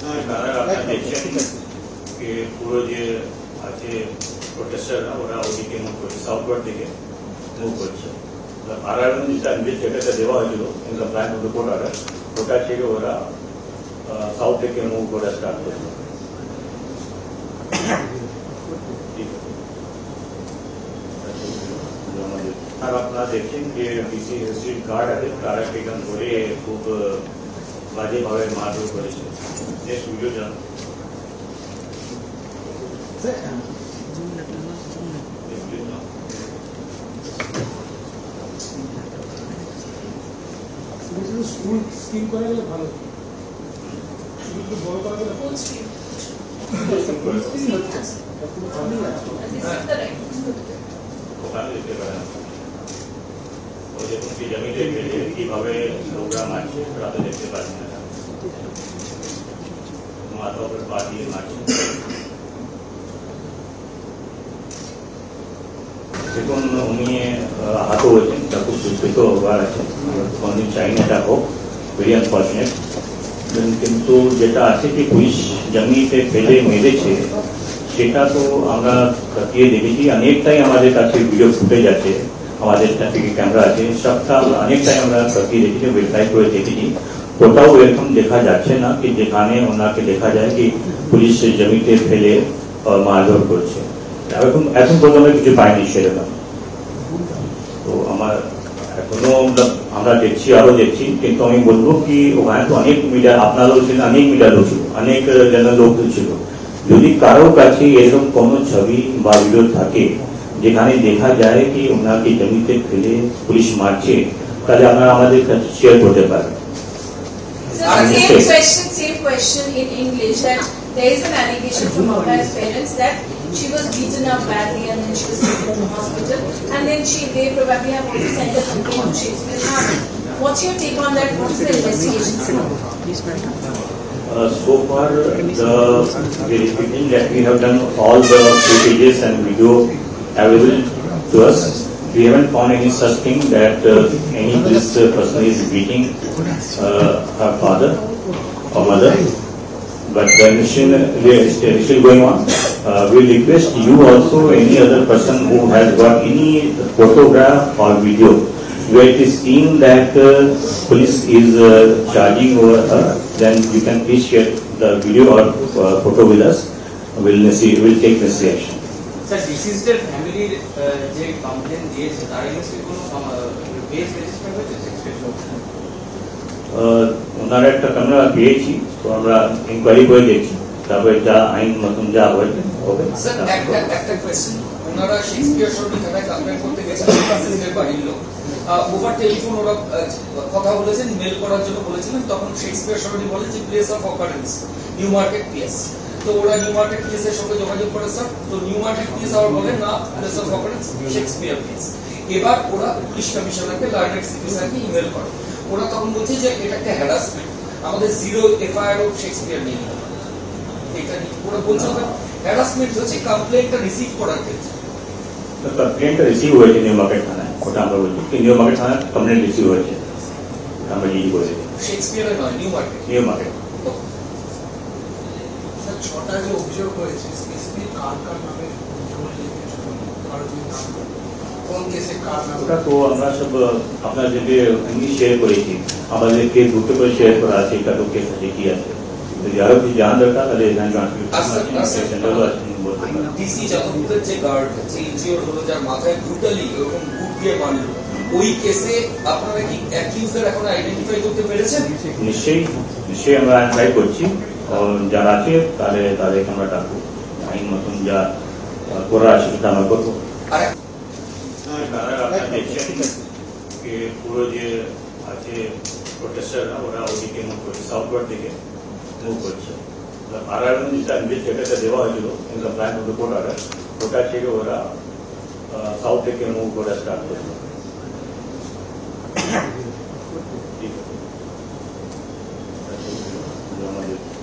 আপনারা দেখছেন যে পুরো যে আছে প্রোটেস্টাররা ওরা ওদিকে মুভ করছে, সাউথওয়ার্ড দিকে মুভ করছে। আরআর যেটা যেটাতে দেওয়া হয়েছিল in compliance with the court order, ওটা থেকে ওরা সাউথ থেকে মুভ করা স্টার্ট করছে। আর আপনারা দেখছেন যে ডিসি স্ট্রিট গার্ড আছে, তারা সেখান ধরে খুব বাজেভাবে মারধর করেছে। নেক্সট ভিডিও যান। স্কুল স্কিম করা গেলে ভালো, একটু বড় করা গেলে কিভাবে প্রোগ্রাম আছে রাতে দেখতে পাচ্ছি না, মাথা উপর পা দিয়ে মারছে। দেখুন উনি আহত হয়েছেন, তা খুব দুঃখিত হবার আছে, কোনদিন চাই না এটা হোক, ভেরি আনফর্চুনেট। কিন্তু যেটা আছে কি পুলিশ জমিতে ফেলে মেরেছে সেটা তো আমরা খতিয়ে দেখেছি, অনেকটাই আমাদের কাছে ভিডিও ফুটেজ আছে, আমাদের ট্রাফিক ক্যামেরা আছে, সবটা অনেকটাই আমরা খতিয়ে দেখেছি, ভেরিফাই করে দেখেছি। কোথাও এরকম দেখা যাচ্ছে না কি যেখানে ওনাকে দেখা যায় কি পুলিশ জমিতে ফেলে মারধর করছে। এখন পর্যন্ত কিছু পাইনি সেরকম। তো আমার এখনো আমরা দেখছি, আরো দেখছি, কিন্তু আমি বলবো কি ওখানে তো অনেক মিডিয়া, আপনারাও ছিলেন, অনেক মিডিয়া লোক ছিল, অনেক জনের লোক ছিল। যদি কারো কাছে এরকম কোনো ছবি বা ভিডিও থাকে যেখানে দেখা যায় কি ওনাকে জমিতে ফেলে পুলিশ মারছে, তাহলে আপনারা আমাদের কাছে শেয়ার করতে পারেন। Same question in English, that there is an allegation from Abhaya's parents that she was beaten up badly and then she was taken to the hospital, and then they probably have also sent a complaint to Shakespeare Army. What's your take on that? What is the investigation? So far, the verification that we have done all the footages and video available to us, we haven't found any such thing that any police person is beating her father or mother. But the investigation is still going on. We request you also, any other person who has got any photograph or video where it is seen that police is charging over her, then you can please share the video or photo with us. We'll take this action. Sir, deceased family যে complain দিয়েছে তার এগেইনস্টে কোনো case register হয়েছে? ওনারা একটা camera পেয়েছি, তো আমরা ইনকোয়ারি করে দেখছি, তারপরে যা আইন মতন যা হয়েছে হবে। স্যার একটা কোয়েশ্চেন, ওনারা শেক্সপিয়ার সরণি থানায় কমপ্লেন করতে গেছিলেন, প্যাসেঞ্জার বাড়ির লোক ওভার টেলিফোন ওরা কথা বলেছেন, মেল করার জন্য বলেছিলেন, তখন শেক্সপিয়ার সরণি বলে যে place of occurrence new market PS, তো ওরা নিউ মার্কেট পিএস এর সঙ্গে যোগাযোগ করে স্যার, তো নিউ মার্কেট পিএস আবার বলে না place of occurrence Shakespeare PS. এবার ওরা পুলিশ কমিশনারকে লার্নেড সিটি স্যারকে ইমেল করে, ওরা তখন বলছে যে এটা একটা হ্যারাসমেন্ট, আমাদের জিরো এফআইআর ও শেক্সপিয়ার নেই, এটা ওরা বলছে হ্যারাসমেন্ট হচ্ছে কমপ্লেন্টটা রিসিভ করার ক্ষেত্রে। কমপ্লেন্টটা রিসিভ হয়েছে নিউ মার্কেট থানায়, ওটা আমরা বলছি কি নিউ মার্কেট থানায় কমপ্লেন্ট রিসিভ হয়েছে, আমরা জিডি করে শেক্সপিয়ারে নয়, new market. New market. Sir ছটা যে অভিযোগ হয়েছে স্পেসিফিক কার কার নামে কোন কেসে কার নামে, ওটা তো আমরা সব আপনার যদি এমনি শেয়ার করেছি, আমাদের কেস দুটো করে শেয়ার করা আছে, এটা তো কেস আছে কি আছে, যদি আরো কিছু জানা দরকার তাহলে ডিসি যাদবপুরের যে গার্ড যে ইনজিওর হলো, যার মাথায় ব্রুটালি এরকম বুট দিয়ে মারলো, ওই কেসে আপনারা কি অ্যাকিউজদের এখন আইডেন্টিফাই করতে পেরেছেন? নিশ্চয়ই আমরা ট্রাই করছি, যারা আছে তাদেরকে আমরা ডাকবো, আইন মতন যা করা আছে সেটা আমরা করবো। আপনারা দেখছেন যে পুরো যে আছে প্রোটেস্টাররা ওরা ওদিকে মুভ করছে, সাউথওয়ার্ড দিকে মুভ করছে। আরআর যেটাতে দেওয়া হয়েছিল in compliance with the court order, ওটা থেকে ওরা সাউথ থেকে মুভ করা স্টার্ট করছে।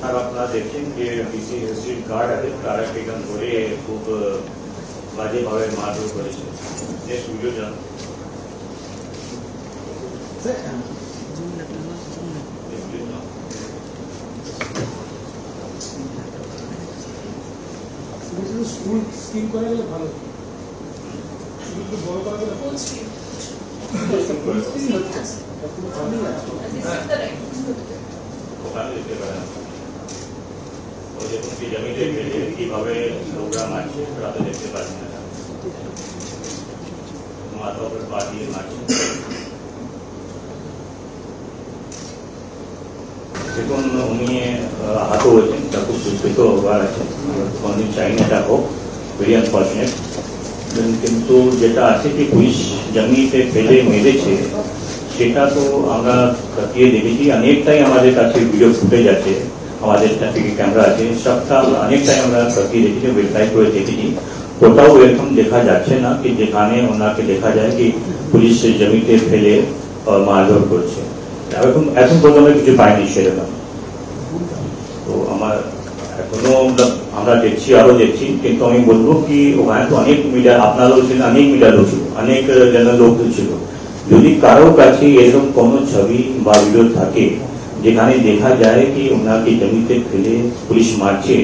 আর আপনারা দেখছেন যে ডিসি স্ট্রিট গার্ড আছে, তারা সেখান ধরে খুব বাজেভাবে মারধর করেছে। নেক্সট ভিডিও যান। স্কুল স্কিম করা গেলে ভালো হতো। একটু বড় করা গেলে Full screen. পুরো family আছে। This is correct. ওখানে যেতে পারে না। ওই দেখুন কি জমিতে ফেলে কিভাবে প্রোগ্রাম আছে রাতে দেখতে পাচ্ছি না মাথা উপর পা দিয়ে মারছে। দেখুন উনি আহত হয়েছেন, তা খুব দুঃখিত হবার আছে, কোনদিন চাই না এটা হোক, ভেরি আনফর্চুনেট। কিন্তু যেটা আছে কি পুলিশ জমিতে ফেলে মেরেছে সেটা তো আমরা খতিয়ে দেখেছি, অনেকটাই আমাদের কাছে ভিডিও ফুটেজ আছে, আমাদের ট্রাফিকে ক্যামেরা আছে, সবটা অনেকটাই আমরা খতিয়ে দেখেছি, ভেরিফাই করে দেখেছি। কোথাও এরকম দেখা যাচ্ছে না কি যেখানে ওনাকে দেখা যায় কি পুলিশ জমিতে ফেলে মারধর করছে, এখন পর্যন্ত কিছু পাইনি সেরকম। তো আমার এখনো আমরা দেখছি, আরো দেখছি, কিন্তু আমি বলবো কি ওখানে তো অনেক মিডিয়া, আপনারাও ছিলেন, অনেক মিডিয়া লোক ছিল, অনেক জনের লোক ছিল। যদি কারো কাছে এরকম কোনো ছবি বা ভিডিও থাকে যেখানে দেখা যায় কি ওনাকে জমিতে ফেলে পুলিশ মারছে,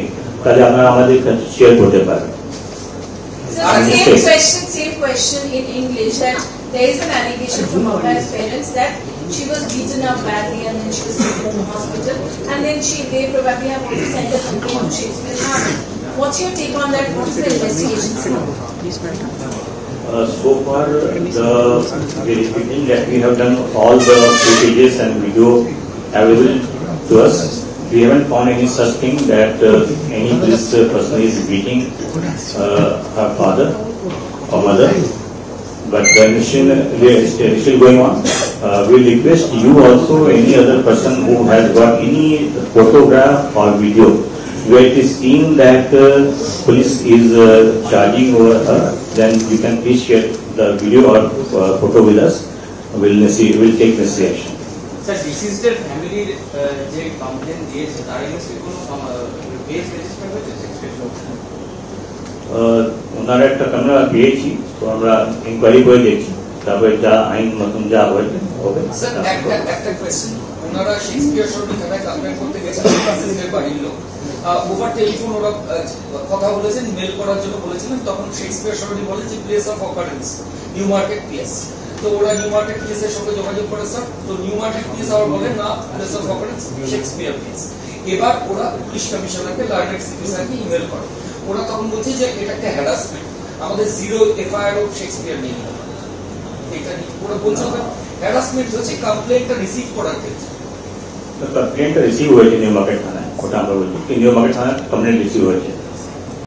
তাহলে আপনারা আমাদের কাছে শেয়ার করতে পারেন। So same question in English, that there is an allegation from Abhay's parents that she was beaten up badly and then she was taken to the hospital, and then they probably have also sent a complaint to Shakespeare Army. What's your take on that? What is the investigation? So far, the verification that we have done all the footages and video available to us, we haven't found any such thing that any this person is beating her father or mother. But the investigation is still going on. We request you also, any other person who has got any photograph or video where it is seen that police is charging over her, then you can please share the video or photo with us. We'll take necessary action. Sir, deceased family যে complain দিয়েছে তার এগেইনস্টে কোনো case register হয়েছে? ওনারা একটা camera পেয়েছি, তো আমরা ইনকোয়ারি করে দেখছি, তারপরে যা আইন মতন যা হয়েছে হবে। স্যার একটা কোয়েশ্চেন, ওনারা শেক্সপিয়ার সরণি থানায় কমপ্লেন করতে গেছিলেন প্রেসিডেন্টের বাড়ির লোক, ওভার টেলিফোন ওরা কথা বলেছেন, মেল করার জন্য বলেছিলেন, তখন শেক্সপিয়ার সরণি বলে যে place of occurrence new market PS. তো ওরা নিউ মার্কেট পিএস এর সঙ্গে যোগাযোগ করে স্যার, তো নিউ মার্কেট পিএস আবার বলে না place of occurrence Shakespeare PS. এবার ওরা পুলিশ কমিশনারকে লার্নেড সিপি স্যারকে ইমেল করে, ওরা তখন বলছে যে এটা একটা হ্যারাসমেন্ট, আমাদের জিরো এফআইআর অফ শেক্সপিয়ার নেই। এটা ওরা বলছে হ্যারাসমেন্ট হচ্ছে কমপ্লেনটা রিসিভ করার ক্ষেত্রে। কমপ্লেনটা রিসিভ হয়েছে নিউ মার্কেট থানায়, ওটা আমরা বলছি নিউ মার্কেট থানায় কমপ্লেন রিসিভ হয়েছে।